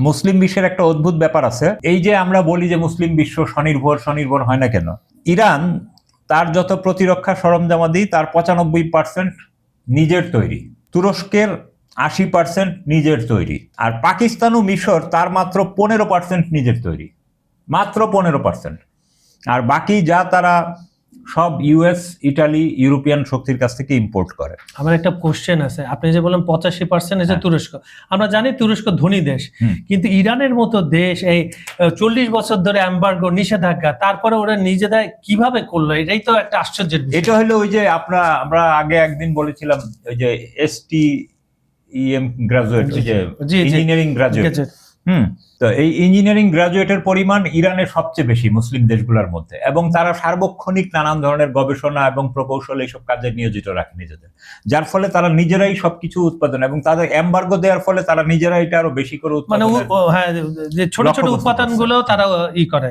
মুসলিম বিশ্বের একটা অদ্ভুত ব্যাপার আছে। এই যে আমরা বলি যে মুসলিম বিশ্ব স্বনির্ভর হয় না কেন? ইরান তার যত প্রতিরক্ষা সরঞ্জামাদি তার 95% নিজের তৈরি, তুরস্কের 80% নিজের তৈরি, আর পাকিস্তান ও মিশর তার মাত্র 15% নিজের তৈরি, মাত্র 15%। আর বাকি যা তারা সব ইউএস, ইটালি, ইউরোপিয়ান শক্তির কাছ থেকে ইম্পোর্ট করে। আমার একটা কোশ্চেন আছে, আপনি যে বলেন 85% এসে তুরস্ক, আমরা জানি তুরস্ক ধনী দেশ, কিন্তু ইরানের মতো দেশ এই 40 বছর ধরে এমবার্গো, নিষেধাজ্ঞা, তারপরে ওরা নিজেদের কিভাবে করলো? এটাই তো একটা আশ্চর্যের বিষয়। এটা হলো ওই যে আমরা আগে একদিন বলেছিলাম ওই যে STEM গ্রাজুয়েট, ওই যে ইঞ্জিনিয়ারিং গ্রাজুয়েট। তো এই ইঞ্জিনিয়ারিং গ্রাজুয়েটের পরিমাণ ইরানের সবচেয়ে বেশি মুসলিম দেশগুলোর মধ্যে, এবং তারা সার্বক্ষণিক নানান ধরনের গবেষণা এবং প্রকৌশল এইসব কাজে নিয়োজিত রাখে নিজেদের, যার ফলে তারা নিজেরাই সবকিছু উৎপাদন, এবং তাদের এমবার্গো দেওয়ার ফলে তারা নিজেরাই এটা আরো বেশি করে উৎপাদন, মানে হ্যাঁ, যে ছোট ছোট উৎপাদনগুলো তারা ই করে।